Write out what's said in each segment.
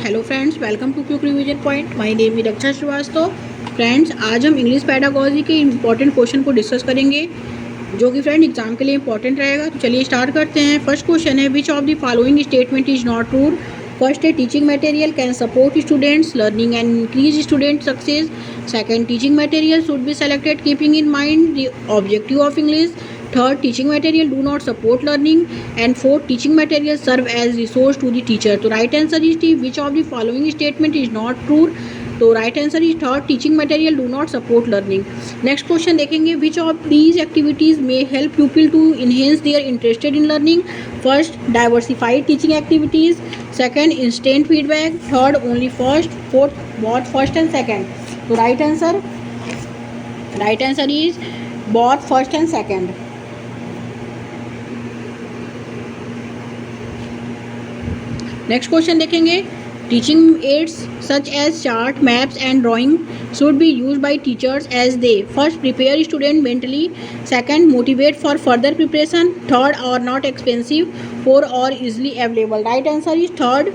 Hello friends, welcome to quick revision point. My name is Raksha Shrivastava. Friends, आज हम English pedagogy के important question को discuss करेंगे जो कि फ्रेंड एग्जाम के लिए इंपॉर्टेंट रहेगा। तो चलिए स्टार्ट करते हैं। फर्स्ट क्वेश्चन है, which of the following statement is not true. First है, teaching material can support students learning and increase student success. Second, teaching material should be selected keeping in mind the objective of English. Third, teaching material do not support learning. And fourth, teaching material serve as resource to the teacher. तो right answer is D. Which of the following statement is not true? तो right answer is third, teaching material do not support learning. Next question देखेंगे, which of these activities may help pupil to enhance their interest in learning? First, diversified teaching activities. Second, instant feedback. Third, only first. Fourth, both first and second. तो right answer is both first and second. Next question देखेंगे, teaching aids such as chart, maps and drawing should be use by teachers as they first prepare student mentally, second motivate for further preparation, third और not expensive, four और easily available. Right answer is third.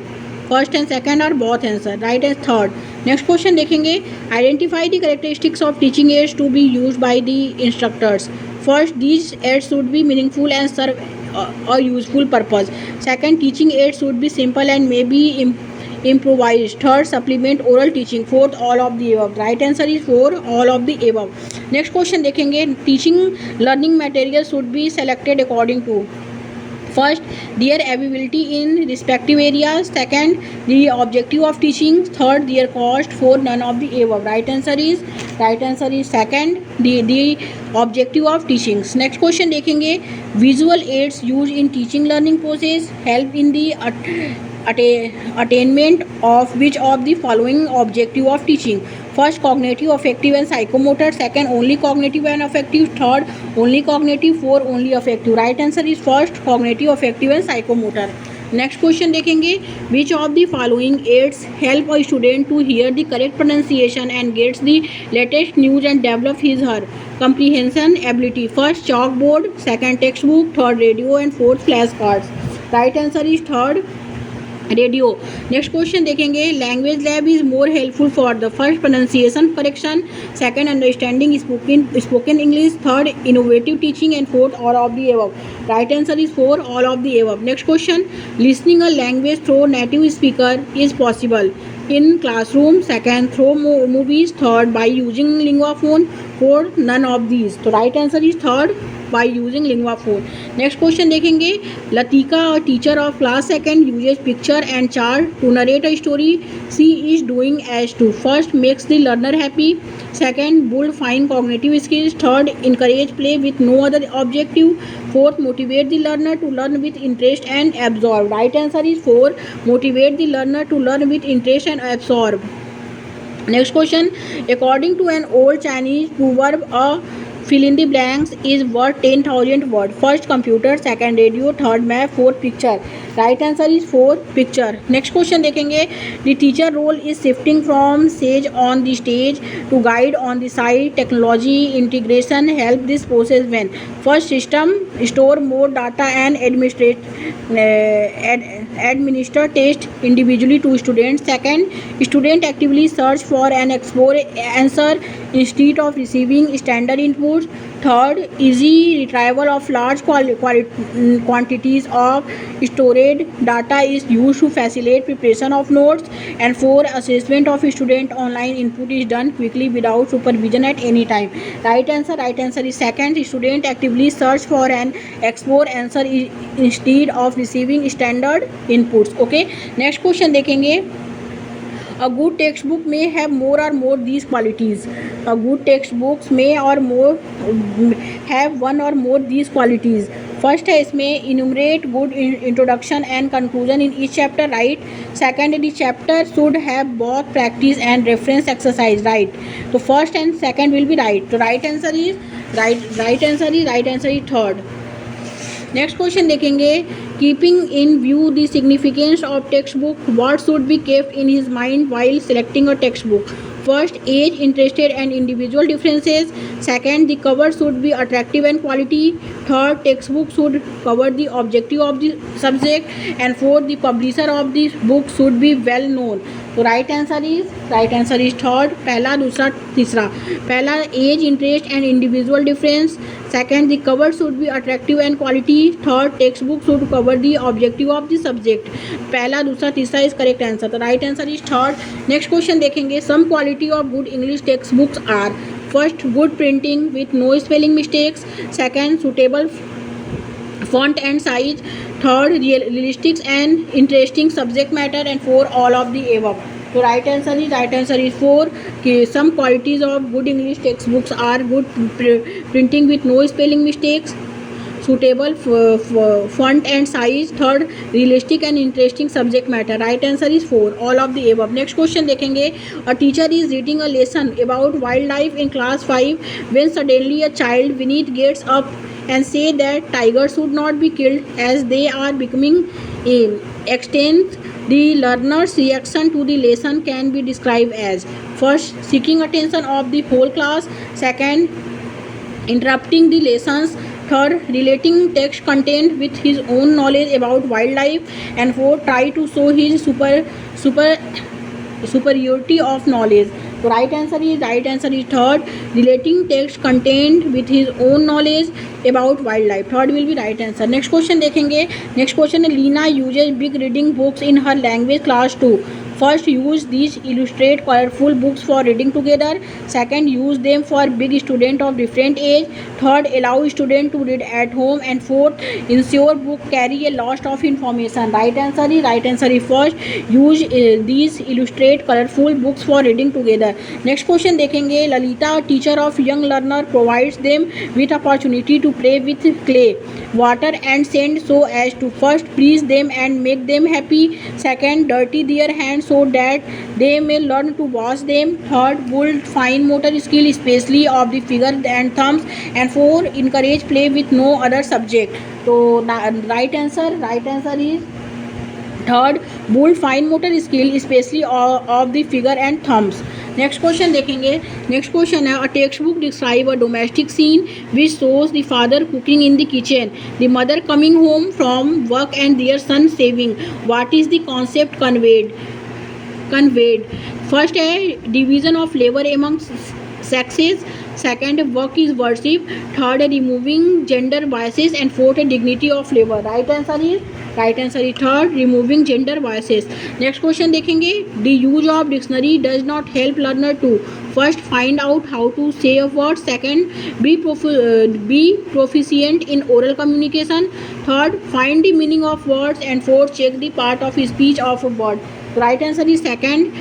First and second are both answer. Right as third. Next question देखेंगे, identify the characteristics of teaching aids to be use by the instructors. First, these ads should be meaningful and serve a useful purpose. Second, teaching aids should be simple and may be improvised. Third, supplement oral teaching. Fourth, all of the above. Right answer is four, all of the above. Next question देखेंगे, teaching learning material should be selected according to first, their availability in respective areas. Second, the objective of teaching. Third, their cost. Fourth, none of the above. Right answer is second, the objective of teaching. Next question देखेंगे, visual aids used in teaching learning process help in the attainment of which of the following objective of teaching? First, cognitive, affective and psychomotor. Second, only cognitive and affective. Third, only cognitive. Four, only affective. Right answer is first, cognitive, affective and psychomotor. Next question देखेंगे, which of the following aids help a student to hear the correct pronunciation and gets the latest news and develop his her comprehension ability. First, chalkboard. Second, textbook. Third, radio. And fourth, flashcards. Right answer is third, radio. Next question देखेंगे, language lab is more helpful for the first pronunciation correction, second understanding spoken English, third innovative teaching and fourth all of the above. Right answer is four, all of the above. Next question, listening a language through native speaker is possible in classroom. Second, through movies. Third, by using lingua phone. Fourth, none of these. तो right answer is third, by using lingua phone. Next question देखेंगे, Latika, a teacher of class second, uses picture and chart to narrate a story. She is doing as to first, makes the learner happy. Second, build fine cognitive skills. Third, encourage play with no other objective. Fourth, motivate the learner to learn with interest and absorb. Right answer is four, motivate the learner to learn with interest and absorb. Next question, according to an old Chinese proverb, a fill in the blanks is worth 10,000 words. First, computer. Second, radio. Third, map. Fourth, picture. Right answer is fourth, picture. Next question देखेंगे, the teacher role is shifting from sage on the stage to guide on the side. Technology integration help this process when? First, system store more data and administer test individually to students. Second, student actively search for and explore answer instead of receiving standard inputs. Third, easy retrieval of large quantities of stored data is used to facilitate preparation of notes. And four, assessment of student online input is done quickly without supervision at any time. Right answer is second, student actively search for and explore answer instead of receiving standard inputs. Okay, next question देखेंगे, a good textbook may have more or more these qualities. A good textbooks may or more have one or more these qualities. First है इसमें, enumerate good introduction and conclusion in each chapter. Right. Second, the chapter should have both practice and reference exercise. Right. तो first and second will be right. तो right answer is third. Next question देखेंगे, keeping in view the significance of text book, what should be kept in his mind while selecting a text book. First, age, interested and individual differences. Second, the cover should be attractive and quality. Third, textbook should cover the objective of the subject. And fourth, the publisher of the book should be well known. तो right answer is third, पहला, दूसरा, तीसरा. पहला, age, interest and individual difference. Second, the cover should be attractive and quality. Third, text book should cover the objective of the subject. पहला, दूसरा, तीसरा is correct answer. तो right answer is third. Next question देखेंगे. Some quality of good English text books are. First, good printing with no spelling mistakes. Second, suitable font and size. Third, realistic and interesting subject matter. And four, all of the above. So right answer is four. Some qualities of good English textbooks are good printing with no spelling mistakes, suitable font and size. Third, realistic and interesting subject matter. Right answer is four, all of the above. Next question देखेंगे. A teacher is reading a lesson about wildlife in class 5 when suddenly a child beneath gets up and say that tigers should not be killed as they are becoming extinct. The learner's reaction to the lesson can be described as: first, seeking attention of the whole class. Second, interrupting the lessons. Third, relating text content with his own knowledge about wildlife. And fourth, try to show his superiority of knowledge. So right answer is third, relating text content with his own knowledge about wildlife. Third will be right answer. Next question देखेंगे. Next question है, Lina uses big reading books in her language class 2. First, use these illustrate colorful books for reading together. Second, use them for big student of different age. Third, allow student to read at home. And fourth, ensure book carry a lot of information. Right answer is first, use these illustrate colorful books for reading together. Next question देखेंगे. Lalita, teacher of young learner, provides them with opportunity to play with clay, water and sand so as to first please them and make them happy. Second, dirty their hands so that they may learn to wash them. Third, build fine motor skill especially of the finger and thumbs. And four, encourage play with no other subject. So right answer is third, build fine motor skill especially of the finger and thumbs. Next question देखेंगे. Next question है, a text book describe a domestic scene which shows the father cooking in the kitchen, the mother coming home from work and their son saving. What is the concept conveyed. First है division of labour among sexes. Second, work is worship. Third, removing gender biases. And fourth, dignity of labor. Right answer is third, removing gender biases. Next question देखेंगे. The use of dictionary does not help learner to first find out how to say a word. Second, be proficient in oral communication. Third, find the meaning of words. And fourth, check the part of speech of a word. Right answer is second,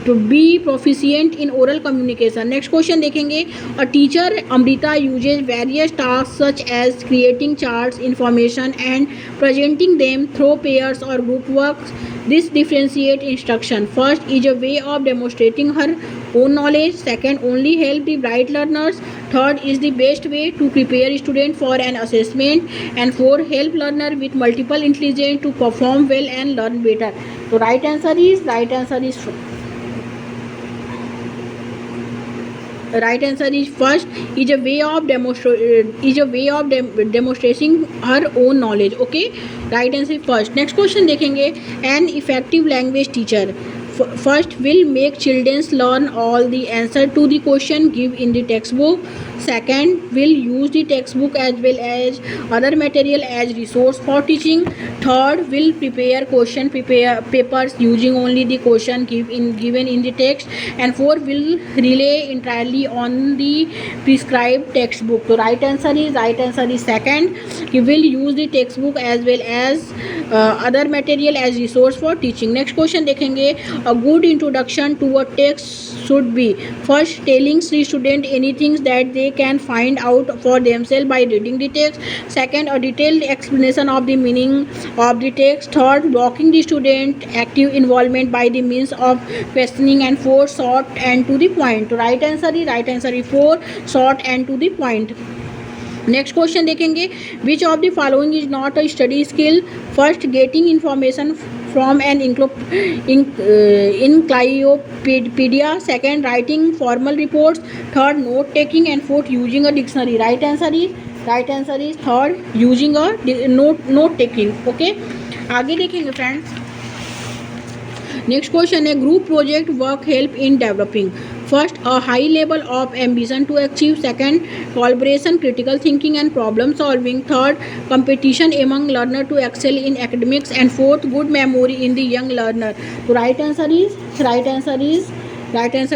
to be proficient in oral communication. Next question देखेंगे. A teacher Amrita uses various tasks such as creating charts, information and presenting them through pairs or group works. This differentiate instruction. First is a way of demonstrating her own knowledge. Second, only help the bright learners. Third is the best way to prepare student for an assessment. And fourth, help learner with multiple intelligence to perform well and learn better. So right answer is first, is a way of demonstrating her own knowledge. Okay, right answer is first. Next question देखेंगे. An effective language teacher first will make children learn all the answer to the question given in the textbook. Second, will use the textbook as well as other material as resource for teaching. Third, will prepare papers using only the question given in the text. And fourth, will rely entirely on the prescribed textbook. So right answer is second, he will use the textbook as well as other material as resource for teaching. Next question देखेंगे. A good introduction to a text should be first, telling the student anything that they can find out for themselves by reading the text. Second, a detailed explanation of the meaning of the text. Third, walking the student active involvement by the means of questioning. And fourth, short and to the point. Right answer is four, short and to the point. Next question देखेंगे. Which of the following is not a study skill. First, getting information from an encyclopedia. Second, writing formal reports. Third, note taking. And fourth, using a dictionary. Right answer is third, using a note taking. Okay, आगे देखेंगे friends. Next question, a group project work help in developing. First, a high level of ambition to achieve. Second, collaboration, critical thinking and problem solving. Third, competition among learner to excel in academics. And fourth, good memory in the young learner. So right answer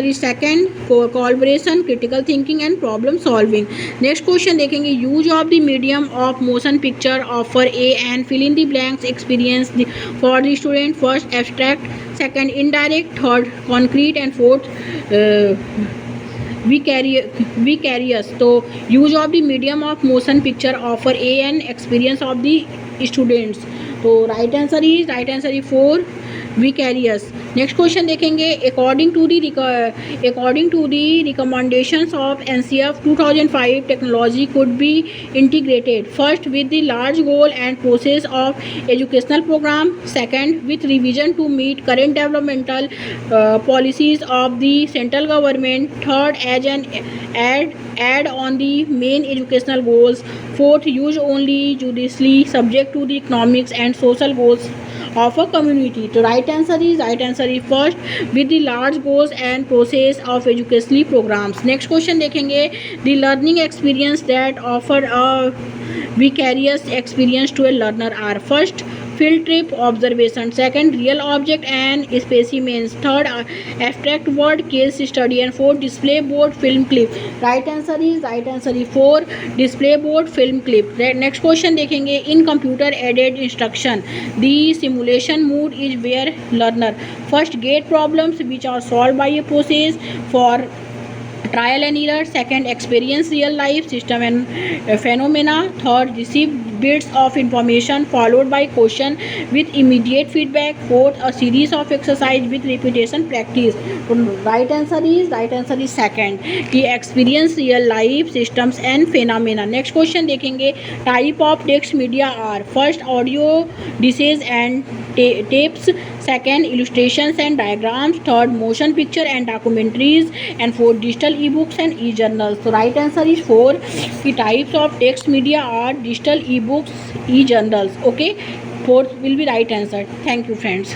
is second, collaboration, critical thinking and problem solving. Next question देखेंगे, use of the medium of motion picture offer a and fill in the blanks experience for the student. First, abstract. Second, indirect. Third, concrete. And fourth, vicarious. So use of the medium of motion picture offer a and experience of the students. So right answer is 4, vicarious. Next question देखेंगे, according to the recommendations of NCF 2005 technology could be integrated. First, with the large goal and process of educational program. Second, with revision to meet current developmental policies of the central government. Third, as an add on the main educational goals. Fourth, use only judiciously, subject to the economics and social goals of a community. So right answer is first, with the large goals and process of educational programs. Next question देखेंगे, the learning experience that offer a vicarious experience to a learner are: first, field trip observation. Second, real object and specimens. Third, abstract word case study. And fourth, display board film clip. right answer is 4, display board film clip. Next question देखेंगे, in computer aided instruction the simulation mode is where learner first get problems which are solved by a process for trial and error. Second, experience real life system and phenomena. Third, receive bits of information followed by question with immediate feedback. Fourth, a series of exercise with repetition practice. So right answer is second, कि experience real life systems and phenomena. Next question देखेंगे, type of text media are: first, audio dishes and tapes. Second, illustrations and diagrams. Third, motion picture and documentaries. And fourth, digital ebooks and e-journals. So right answer is 4. The types of text media are digital ebooks, e-journals. Okay, fourth will be right answer. Thank you friends.